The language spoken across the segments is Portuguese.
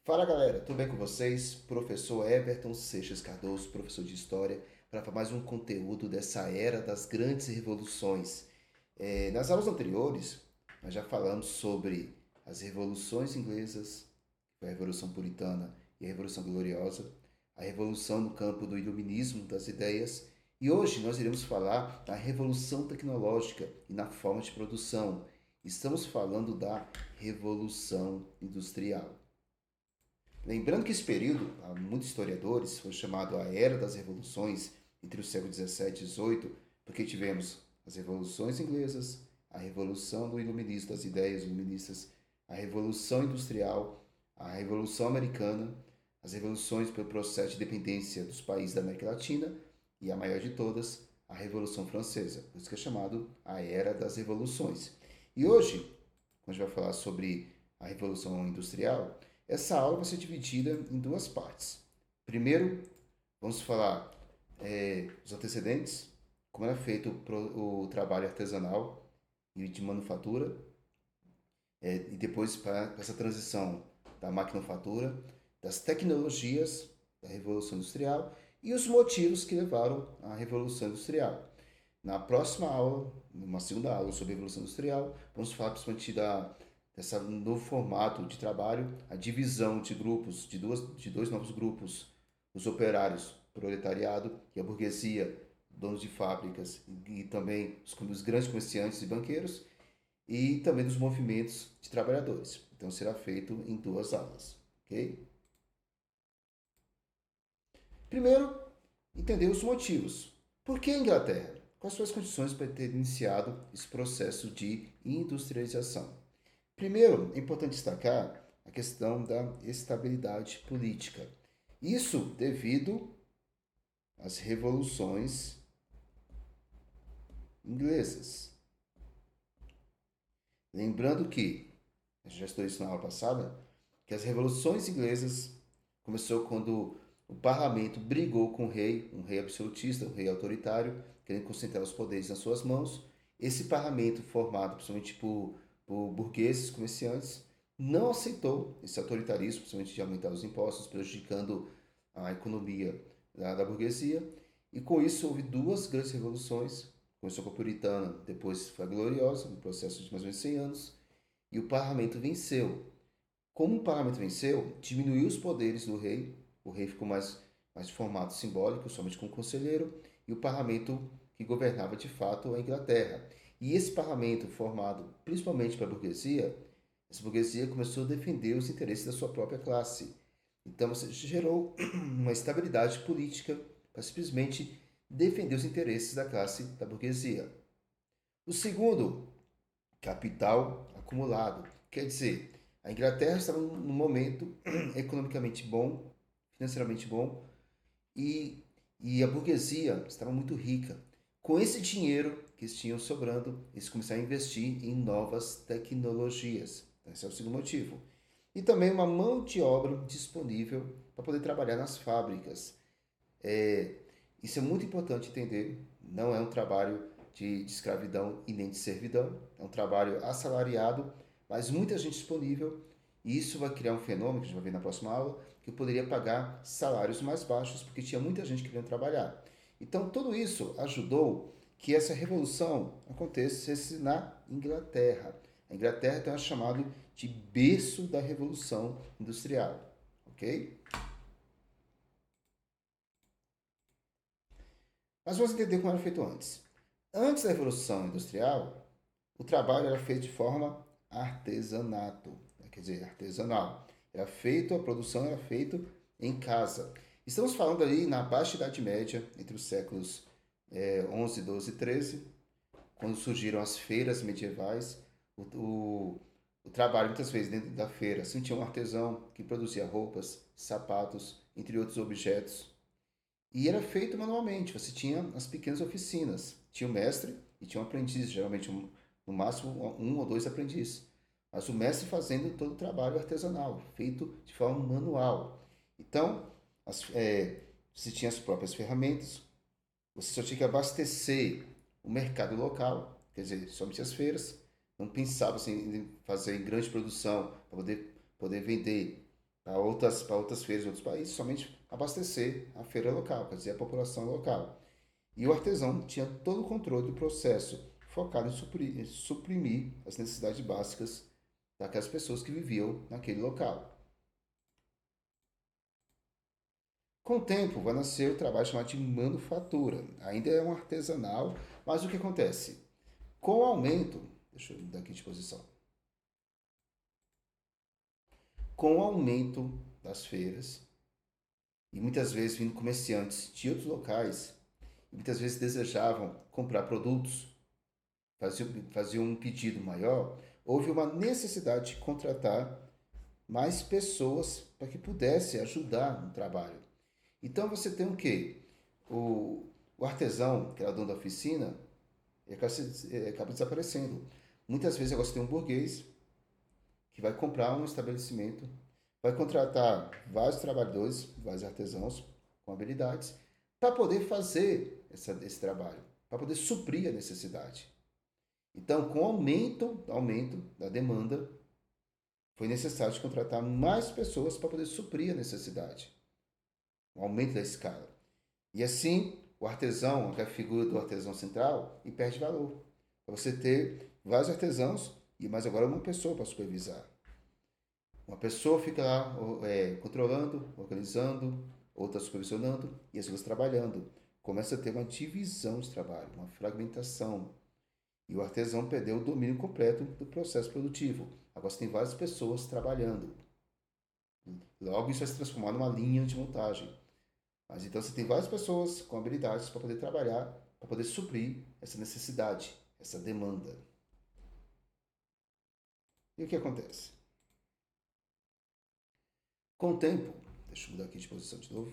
Fala galera, tudo bem com vocês? Professor Everton Seixas Cardoso, professor de História, para mais um conteúdo dessa era das grandes revoluções. Nas aulas anteriores, nós já falamos sobre as revoluções inglesas, a Revolução Puritana e a Revolução Gloriosa, a revolução no campo do iluminismo das ideias, e hoje nós iremos falar da revolução tecnológica e na forma de produção. Estamos falando da Revolução Industrial. Lembrando que esse período, há muitos historiadores, foi chamado a Era das Revoluções entre o século XVII e XVIII, porque tivemos as revoluções inglesas, a revolução do iluminismo, das ideias iluministas, a revolução industrial, a revolução americana, as revoluções pelo processo de independência dos países da América Latina e a maior de todas, a Revolução Francesa. Por isso que é chamado a Era das Revoluções. E hoje, quando a gente vai falar sobre a Revolução Industrial, essa aula vai ser dividida em duas partes. Primeiro, vamos falar os antecedentes, como era feito o trabalho artesanal e de manufatura, e depois para essa transição da maquinofatura, das tecnologias da Revolução Industrial e os motivos que levaram à Revolução Industrial. Na próxima aula, numa segunda aula sobre a Revolução Industrial, vamos falar principalmente desse novo formato de trabalho, a divisão de grupos, de dois novos grupos, os operários, proletariado e a burguesia, donos de fábricas e também os grandes comerciantes e banqueiros, e também dos movimentos de trabalhadores. Então será feito em duas aulas, ok? Primeiro, entender os motivos. Por que a Inglaterra? Quais são as condições para ter iniciado esse processo de industrialização? Primeiro, é importante destacar a questão da estabilidade política. Isso devido às revoluções inglesas. Lembrando que, já estou isso na aula passada, que as revoluções inglesas começou quando o parlamento brigou com o rei, um rei absolutista, um rei autoritário, querendo concentrar os poderes nas suas mãos. Esse parlamento, formado principalmente por burgueses, comerciantes, não aceitou esse autoritarismo, principalmente de aumentar os impostos, prejudicando a economia da burguesia. E com isso houve duas grandes revoluções. Começou com a puritana, depois foi a gloriosa, no processo de mais ou menos 100 anos. E o parlamento venceu. Como o parlamento venceu, diminuiu os poderes do rei. O rei ficou mais de formato simbólico, somente com o conselheiro. E o parlamento que governava de fato a Inglaterra. E esse parlamento, formado principalmente para a burguesia, essa burguesia começou a defender os interesses da sua própria classe. Então, isso gerou uma estabilidade política para simplesmente defender os interesses da classe da burguesia. O segundo, capital acumulado. Quer dizer, a Inglaterra estava num momento economicamente bom, financeiramente bom, e, e a burguesia estava muito rica. Com esse dinheiro que eles tinham sobrando, eles começaram a investir em novas tecnologias. Então, esse é o segundo motivo. E também uma mão de obra disponível para poder trabalhar nas fábricas. É, isso é muito importante entender. Não é um trabalho de escravidão e nem de servidão. É um trabalho assalariado, mas muita gente disponível. E isso vai criar um fenômeno, que a gente vai ver na próxima aula, que eu poderia pagar salários mais baixos, porque tinha muita gente querendo trabalhar. Então, tudo isso ajudou que essa revolução acontecesse na Inglaterra. A Inglaterra então é chamado de berço da Revolução Industrial, ok? Mas vamos entender como era feito antes. Antes da Revolução Industrial, o trabalho era feito de forma artesanato, quer dizer, artesanal. Era feito, a produção era feita em casa. Estamos falando ali na Baixa Idade Média, entre os séculos 11, 12 e 13, quando surgiram as feiras medievais. O, o, o trabalho, muitas vezes, dentro da feira, assim, tinha um artesão que produzia roupas, sapatos, entre outros objetos. E era feito manualmente. Você tinha as pequenas oficinas. Tinha o mestre e tinha um aprendiz, geralmente no máximo um ou dois aprendizes. Mas o mestre fazendo todo o trabalho artesanal, feito de forma manual. Então, você tinha as próprias ferramentas, você só tinha que abastecer o mercado local, quer dizer, somente as feiras. Não pensava assim, em fazer em grande produção para poder vender para outras feiras de outros países, somente abastecer a feira local, quer dizer, a população local. E o artesão tinha todo o controle do processo, focado em suprimir as necessidades básicas daquelas pessoas que viviam naquele local. Com o tempo, vai nascer o trabalho chamado de manufatura. Ainda é um artesanal, mas o que acontece? Com o aumento, deixa eu mudar aqui de posição. Com o aumento das feiras, e muitas vezes vindo comerciantes de outros locais, e muitas vezes desejavam comprar produtos, faziam um pedido maior, houve uma necessidade de contratar mais pessoas para que pudesse ajudar no trabalho. Então você tem o quê? O artesão, que era dono da oficina, acaba desaparecendo. Muitas vezes agora você tem um burguês que vai comprar um estabelecimento, vai contratar vários trabalhadores, vários artesãos com habilidades, para poder fazer esse trabalho, para poder suprir a necessidade. Então, com o aumento da demanda, foi necessário contratar mais pessoas para poder suprir a necessidade, um aumento da escala. E assim, o artesão, que é a figura do artesão central, e perde valor. Para você ter vários artesãos e mais agora uma pessoa para supervisar. Uma pessoa fica lá controlando, organizando, outra supervisionando e as duas trabalhando. Começa a ter uma divisão de trabalho, uma fragmentação. E o artesão perdeu o domínio completo do processo produtivo. Agora você tem várias pessoas trabalhando. Logo isso vai se transformar numa linha de montagem. Mas então você tem várias pessoas com habilidades para poder trabalhar, para poder suprir essa necessidade, essa demanda. E o que acontece? Com o tempo, deixa eu mudar aqui de posição de novo.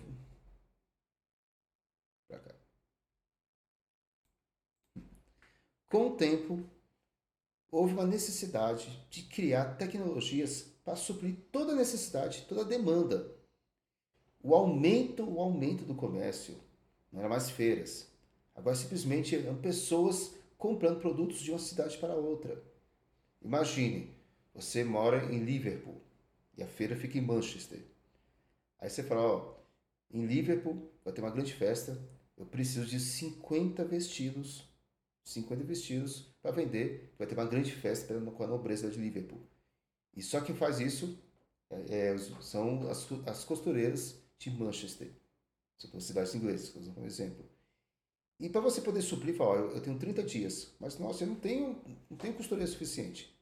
Para cá. Com o tempo, houve uma necessidade de criar tecnologias para suprir toda a necessidade, toda a demanda. O aumento do comércio, não era mais feiras. Agora simplesmente eram pessoas comprando produtos de uma cidade para outra. Imagine, você mora em Liverpool e a feira fica em Manchester. Aí você fala, ó, em Liverpool vai ter uma grande festa, eu preciso de 50 vestidos para vender, vai ter uma grande festa com a nobreza de Liverpool. E só quem faz isso são as costureiras de Manchester. São cidades inglesas, usando como exemplo. E para você poder suprir, falar, eu tenho 30 dias, mas nossa, eu não tenho costureira suficiente.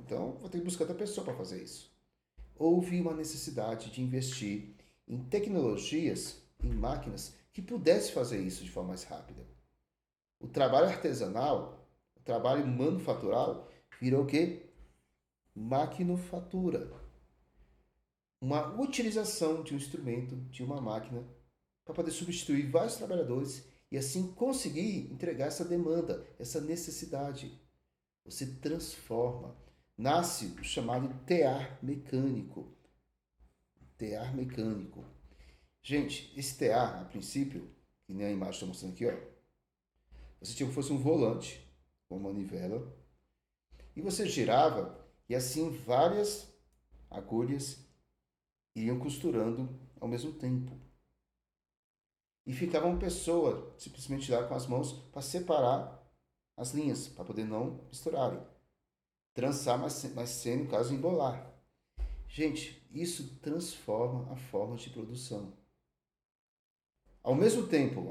Então vou ter que buscar outra pessoa para fazer isso. Houve uma necessidade de investir em tecnologias, em máquinas que pudesse fazer isso de forma mais rápida. O trabalho artesanal, o trabalho manufatural, virou o quê? Maquinofatura. Uma utilização de um instrumento, de uma máquina, para poder substituir vários trabalhadores e assim conseguir entregar essa demanda, essa necessidade. Você transforma. Nasce o chamado tear mecânico. Tear mecânico. Gente, esse tear, a princípio, que nem a imagem está mostrando aqui, ó, você tinha como fosse um volante, com uma manivela, e você girava e assim várias agulhas iriam costurando ao mesmo tempo. E ficava uma pessoa simplesmente lá com as mãos para separar as linhas, para poder não misturarem. Trançar, mas sem, no caso, embolar. Gente, isso transforma a forma de produção. Ao mesmo tempo,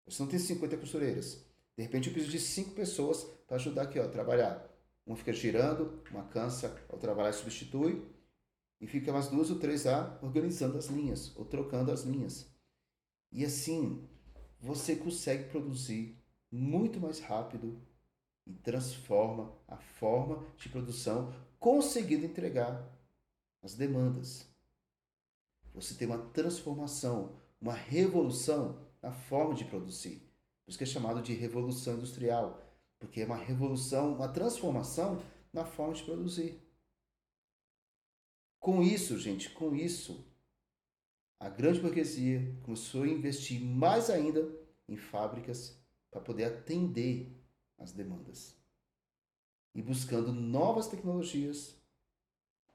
você não tem 50 costureiras. De repente eu preciso de 5 pessoas para ajudar aqui, ó, a trabalhar. Uma fica girando, uma cansa, outra vai lá e substitui. E fica umas 2 ou 3 lá organizando as linhas, ou trocando as linhas. E assim, você consegue produzir muito mais rápido e transforma a forma de produção, conseguindo entregar as demandas. Você tem uma transformação, uma revolução na forma de produzir. Por isso que é chamado de revolução industrial, porque é uma revolução, uma transformação na forma de produzir. Com isso, gente, com isso, a grande burguesia começou a investir mais ainda em fábricas para poder atender as demandas. E buscando novas tecnologias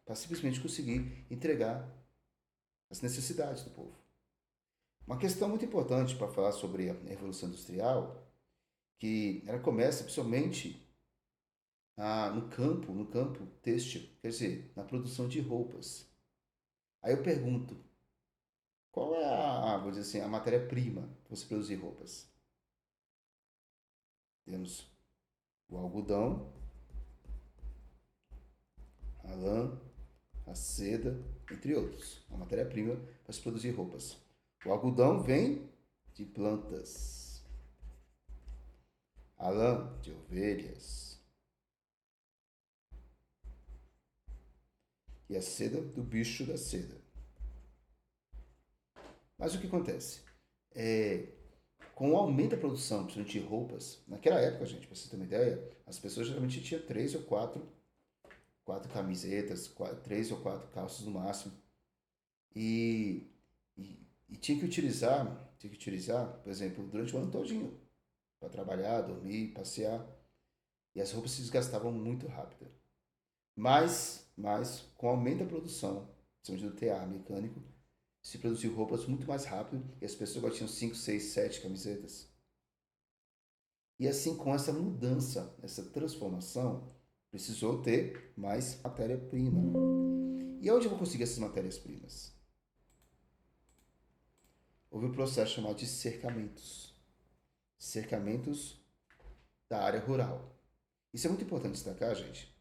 para simplesmente conseguir entregar as necessidades do povo. Uma questão muito importante para falar sobre a Revolução Industrial, que ela começa principalmente no campo têxtil, quer dizer, na produção de roupas. Aí eu pergunto, qual é vou dizer assim, a matéria-prima para você produzir roupas? Temos o algodão, a lã, a seda, entre outros. A matéria-prima para se produzir roupas. O algodão vem de plantas. A lã de ovelhas. E a seda do bicho da seda. Mas o que acontece? Com o aumento da produção, principalmente de roupas, naquela época, gente, para você ter uma ideia, as pessoas geralmente tinham 3 ou 4 camisetas, 3 ou 4 calças no máximo. E, e tinha que utilizar, por exemplo, durante o ano todinho, para trabalhar, dormir, passear. E as roupas se desgastavam muito rápido. Mas com o aumento da produção, principalmente do tear mecânico, se produziu roupas muito mais rápido e as pessoas agora tinham 5, 6, 7 camisetas. E assim, com essa mudança, essa transformação, precisou ter mais matéria-prima. E onde eu vou conseguir essas matérias-primas? Houve um processo chamado de cercamentos. Cercamentos da área rural. Isso é muito importante destacar, gente,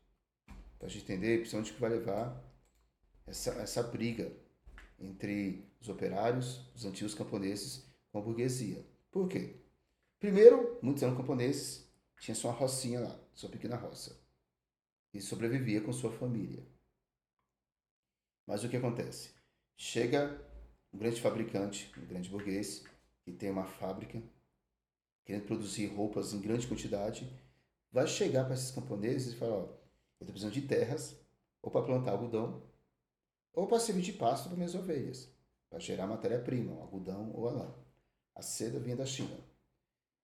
para a gente entender, principalmente, o que vai levar essa briga entre os operários, os antigos camponeses, com a burguesia. Por quê? Primeiro, muitos eram camponeses, tinha sua rocinha lá, sua pequena roça, e sobrevivia com sua família. Mas o que acontece? Chega um grande fabricante, um grande burguês, que tem uma fábrica, querendo produzir roupas em grande quantidade, vai chegar para esses camponeses e falar, ó, eu estou precisando de terras, ou para plantar algodão, ou para servir de pasto para minhas ovelhas, para gerar matéria-prima, o algodão ou a lã. A seda vinha da China,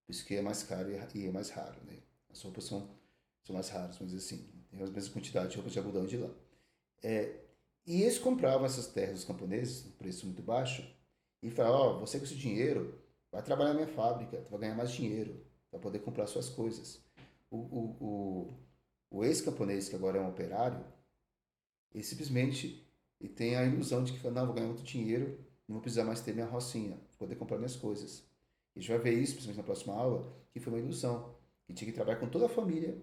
por isso que é mais caro e é mais raro, né? As roupas são mais raras, vamos dizer assim, tem a mesma quantidade de roupas de algodão e de lã. E eles compravam essas terras dos camponeses, um preço muito baixo, e falavam, ó, você com esse dinheiro vai trabalhar na minha fábrica, vai ganhar mais dinheiro, para poder comprar suas coisas. O ex-camponês, que agora é um operário, ele simplesmente tem a ilusão de que, não, vou ganhar muito dinheiro, não vou precisar mais ter minha rocinha, vou poder comprar minhas coisas. E a gente vai ver isso, principalmente na próxima aula, que foi uma ilusão, que tinha que trabalhar com toda a família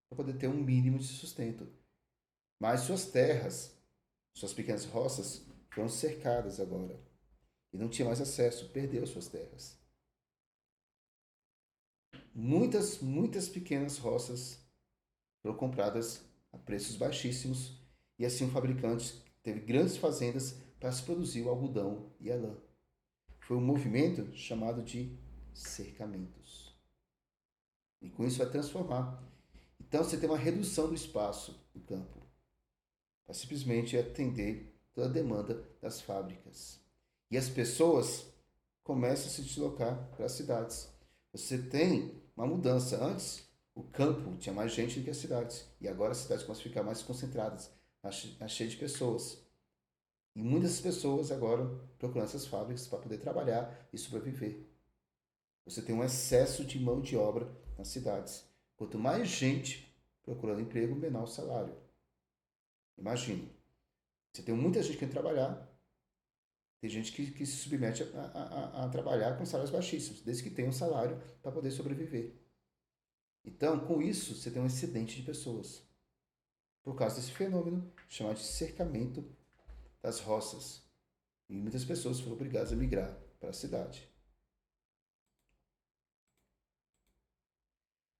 para poder ter um mínimo de sustento. Mas suas terras, suas pequenas roças, foram cercadas agora. E não tinha mais acesso, perdeu suas terras. Muitas pequenas roças foram compradas a preços baixíssimos e assim o fabricante teve grandes fazendas para se produzir o algodão e a lã. Foi um movimento chamado de cercamentos. E com isso vai transformar. Então você tem uma redução do espaço do campo para simplesmente atender toda a demanda das fábricas. E as pessoas começam a se deslocar para as cidades. Você tem uma mudança. Antes, o campo tinha mais gente do que as cidades. E agora as cidades começam a ficar mais concentradas, cheias de pessoas. E muitas pessoas agora procuram essas fábricas para poder trabalhar e sobreviver. Você tem um excesso de mão de obra nas cidades. Quanto mais gente procurando emprego, menor o salário. Imagine, você tem muita gente querendo trabalhar, tem gente que se submete a trabalhar com salários baixíssimos, desde que tenha um salário para poder sobreviver. Então, com isso, você tem um excedente de pessoas. Por causa desse fenômeno chamado de cercamento das roças. E muitas pessoas foram obrigadas a migrar para a cidade.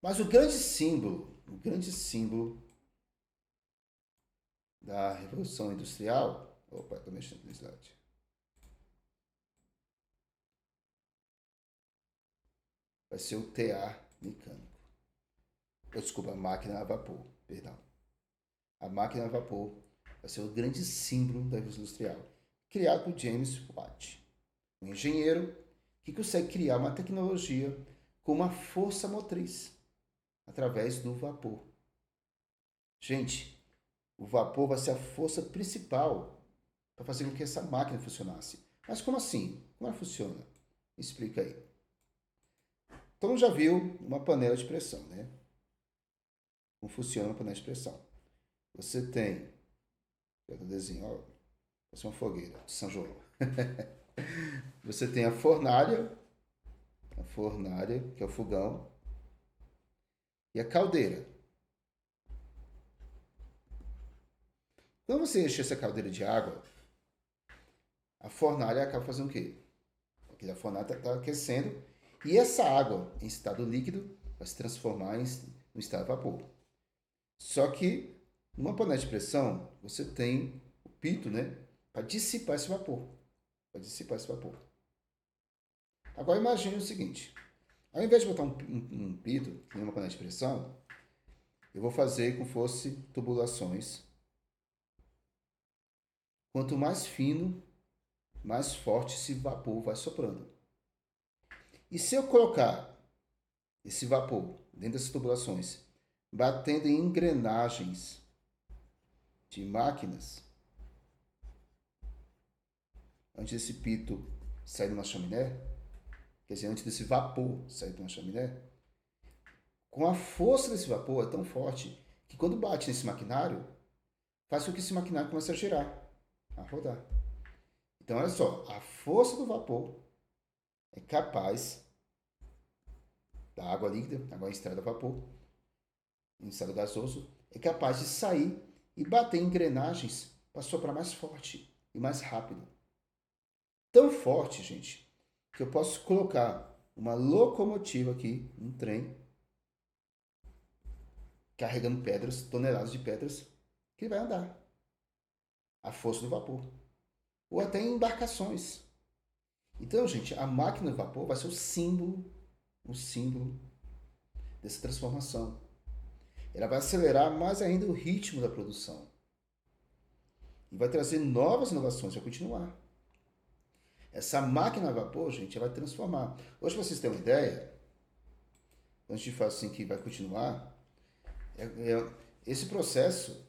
Mas o grande símbolo da Revolução Industrial... Opa, estou mexendo no slide. Vai ser o tear mecânico. Desculpa, a máquina a vapor, perdão. A máquina a vapor vai ser o grande símbolo da Revolução Industrial, criado por James Watt, um engenheiro que consegue criar uma tecnologia com uma força motriz através do vapor. Gente, O vapor vai ser a força principal para fazer com que essa máquina funcionasse. Mas como assim? Como ela funciona? Me explica aí. Então já viu uma panela de pressão, né? Como funciona uma panela de pressão? Você tem, pelo desenho, ó, essa é uma fogueira de São João. Você tem a fornalha, que é o fogão, e a caldeira. Quando você enche essa caldeira de água, a fornalha acaba fazendo o quê? Porque a fornalha está aquecendo e essa água em estado líquido vai se transformar no estado de vapor. Só que numa panela de pressão, você tem o pito, né? Para dissipar esse vapor. Para dissipar esse vapor. Agora imagine o seguinte. Ao invés de botar um pito em uma panela de pressão, eu vou fazer como fosse tubulações. Quanto mais fino, mais forte esse vapor vai soprando. E se eu colocar esse vapor dentro dessas tubulações, batendo em engrenagens de máquinas, antes desse pito sair de uma chaminé, quer dizer, antes desse vapor sair de uma chaminé, com a força desse vapor é tão forte que quando bate nesse maquinário, faz com que esse maquinário comece a girar, a rodar. Então, olha só, a força do vapor é capaz da água líquida, água em estado a vapor, em estado gasoso, é capaz de sair e bater em engrenagens para soprar mais forte e mais rápido. Tão forte, gente, que eu posso colocar uma locomotiva aqui, um trem, carregando pedras, toneladas de pedras, que vai andar. A força do vapor. Ou até em embarcações. Então, gente, a máquina do vapor vai ser o símbolo dessa transformação. Ela vai acelerar mais ainda o ritmo da produção. E vai trazer novas inovações, vai continuar. Essa máquina a vapor, gente, ela vai transformar. Hoje, para vocês terem uma ideia, antes de falar assim que vai continuar, esse processo,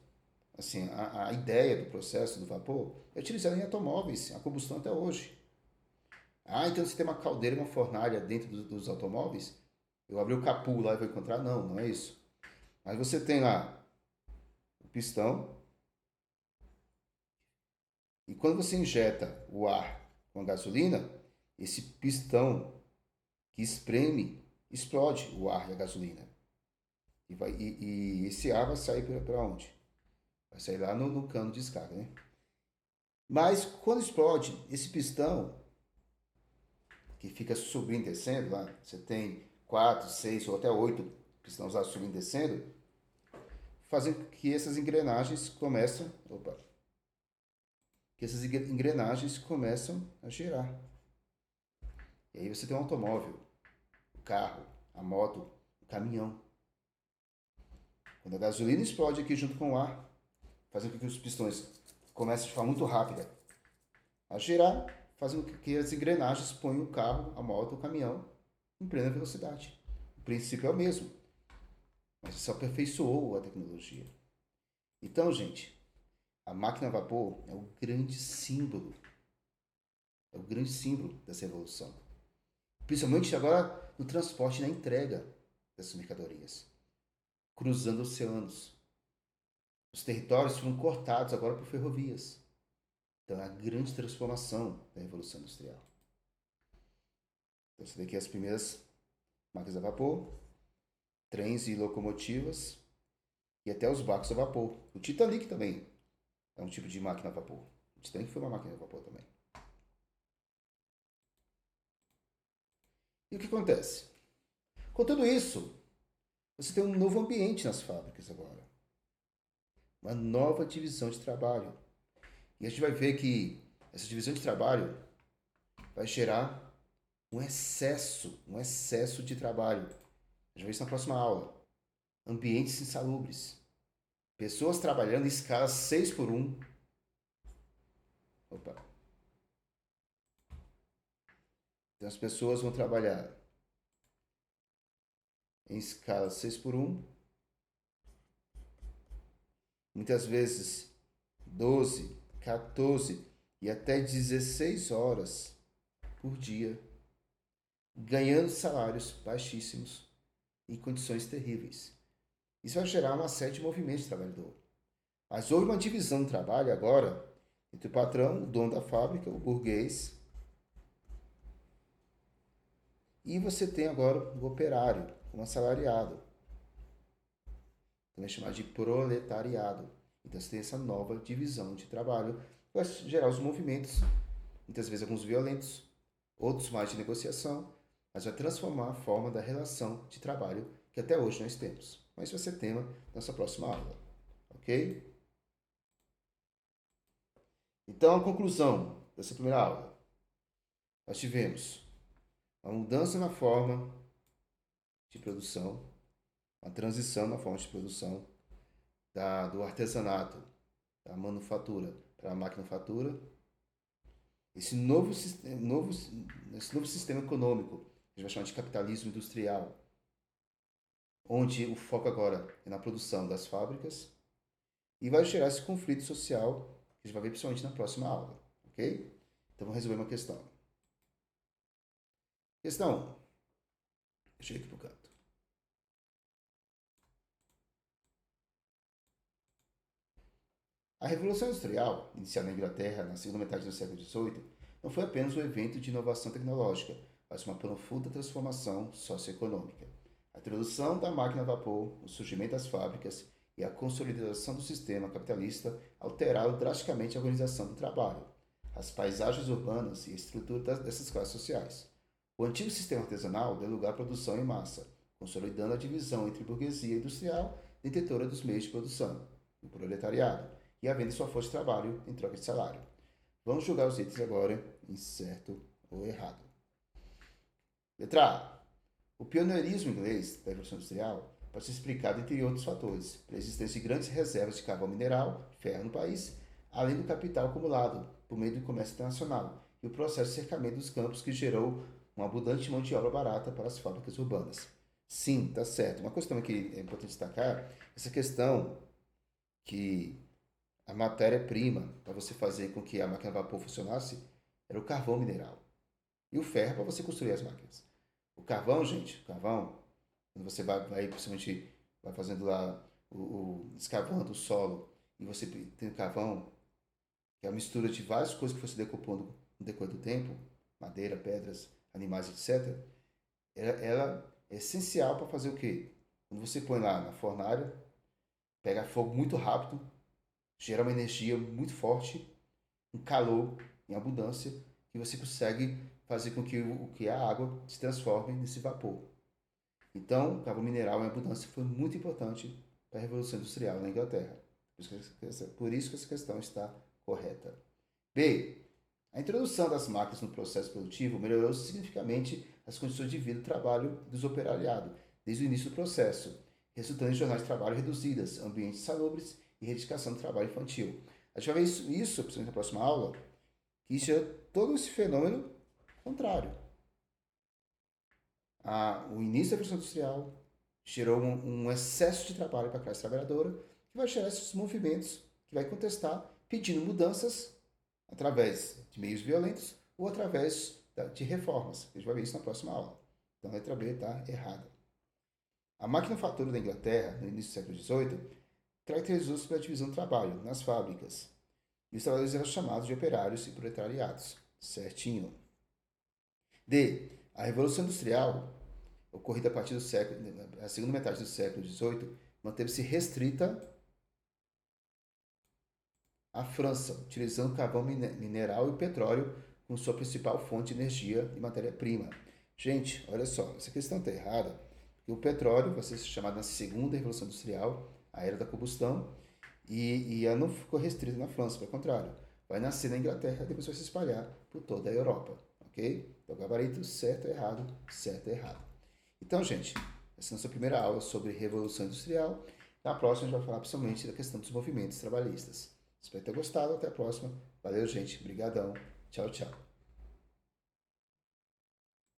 assim, a ideia do processo do vapor é utilizada em automóveis, a combustão até hoje. Ah, então você tem uma caldeira e uma fornalha dentro dos automóveis? Eu abri o capô lá e vou encontrar? Não, não é isso. Mas você tem lá o pistão, e quando você injeta o ar com a gasolina, esse pistão que espreme explode o ar e a gasolina. E esse ar vai sair para onde? Vai sair lá no cano de descarga, né? Mas quando explode, esse pistão que fica subindo e descendo lá, você tem 4, 6 ou até 8 pistões lá subindo e descendo, fazendo que essas engrenagens começam, que essas engrenagens começam a girar. E aí você tem um automóvel, o carro, a moto, o caminhão. Quando a gasolina explode aqui junto com o ar, fazendo com que os pistões comecem de forma muito rápida a girar, fazendo com que as engrenagens ponham o carro, a moto, o caminhão em plena velocidade. O princípio é o mesmo, mas se aperfeiçoou a tecnologia. Então, gente, a máquina a vapor é o grande símbolo dessa evolução. Principalmente agora no transporte e na entrega dessas mercadorias, cruzando oceanos. Os territórios foram cortados agora por ferrovias. Então é a grande transformação da Revolução Industrial. Então você tem aqui as primeiras máquinas a vapor, trens e locomotivas e até os barcos a vapor. O Titanic também é um tipo de máquina a vapor. O Titanic foi uma máquina a vapor também. E o que acontece? Com tudo isso, você tem um novo ambiente nas fábricas agora. Uma nova divisão de trabalho. E a gente vai ver que essa divisão de trabalho vai gerar um excesso de trabalho. A gente vai ver isso na próxima aula. Ambientes insalubres. Pessoas trabalhando em escala 6 por 1. Opa. Então as pessoas vão trabalhar em escala 6 por 1 muitas vezes 12, 14 e até 16 horas por dia, ganhando salários baixíssimos em condições terríveis. Isso vai gerar uma série de movimentos de trabalhador. Mas houve uma divisão do trabalho agora entre o patrão, o dono da fábrica, o burguês, e você tem agora o operário, como assalariado. Também é chamado de proletariado. Então você tem essa nova divisão de trabalho que vai gerar os movimentos, muitas vezes alguns violentos, outros mais de negociação, mas vai transformar a forma da relação de trabalho que até hoje nós temos. Mas vai ser tema da nossa próxima aula, ok? Então, a conclusão dessa primeira aula. Nós tivemos uma mudança na forma de produção, uma transição na forma de produção do artesanato, da manufatura para a maquinofatura. Esse novo sistema econômico, que a gente vai chamar de capitalismo industrial, onde o foco agora é na produção das fábricas, e vai gerar esse conflito social que a gente vai ver principalmente na próxima aula, ok? Então vamos resolver uma questão. Questão 1. Deixa eu ir aqui para o canto. A Revolução Industrial, iniciada na Inglaterra na segunda metade do século XVIII, não foi apenas um evento de inovação tecnológica, mas uma profunda transformação socioeconômica. A introdução da máquina a vapor, o surgimento das fábricas e a consolidação do sistema capitalista alteraram drasticamente a organização do trabalho, as paisagens urbanas e a estrutura dessas classes sociais. O antigo sistema artesanal deu lugar à produção em massa, consolidando a divisão entre burguesia industrial, detentora dos meios de produção, o proletariado, e havendo sua força de trabalho em troca de salário. Vamos julgar os itens agora em certo ou errado. Letra A. O pioneirismo inglês da Revolução Industrial pode ser explicado entre outros fatores, pela existência de grandes reservas de carvão mineral, ferro no país, além do capital acumulado por meio do comércio internacional e o processo de cercamento dos campos que gerou uma abundante mão de obra barata para as fábricas urbanas. Sim, tá certo. Uma questão que é importante destacar, essa questão que a matéria-prima para você fazer com que a máquina a vapor funcionasse era o carvão mineral. E o ferro para você construir as máquinas. O carvão, gente, quando você principalmente vai fazendo lá, escavando o solo, e você tem o carvão, que é a mistura de várias coisas que você decompondo no decorrer do tempo, madeira, pedras, animais, etc., ela é essencial para fazer o quê? Quando você põe lá na fornalha, pega fogo muito rápido, gera uma energia muito forte, um calor em abundância, que você consegue fazer com que a água se transforme nesse vapor. Então, o carvão mineral em abundância foi muito importante para a Revolução Industrial na Inglaterra. Por isso que essa questão está correta. B. A introdução das máquinas no processo produtivo melhorou significativamente as condições de vida e trabalho dos operariados, desde o início do processo, resultando em jornadas de trabalho reduzidas, ambientes salubres e erradicação do trabalho infantil. A gente vai ver isso principalmente na próxima aula, que isso é todo esse fenômeno contrário. O início da Revolução Industrial gerou um excesso de trabalho para a classe trabalhadora, que vai gerar esses movimentos, que vai contestar, pedindo mudanças através de meios violentos ou através de reformas. A gente vai ver isso na próxima aula. Então a letra B está errada. A maquinofatura da Inglaterra, no início do século XVIII, caracterizou-se pela divisão do trabalho nas fábricas. E os trabalhadores eram chamados de operários e proletariados. Certinho. D. A Revolução Industrial, ocorrida a partir da segunda metade do século XVIII, manteve-se restrita à França, utilizando carvão mineral e o petróleo como sua principal fonte de energia e matéria-prima. Gente, olha só, essa questão está errada, porque o petróleo vai ser chamado na segunda Revolução Industrial, a era da combustão, e ela não ficou restrita na França, pelo contrário, vai nascer na Inglaterra e depois vai se espalhar por toda a Europa, ok? Então, gabarito certo ou errado, certo ou errado. Então, gente, essa é a nossa primeira aula sobre Revolução Industrial. Na próxima, a gente vai falar principalmente da questão dos movimentos trabalhistas. Espero ter gostado. Até a próxima. Valeu, gente. Obrigadão. Tchau, tchau.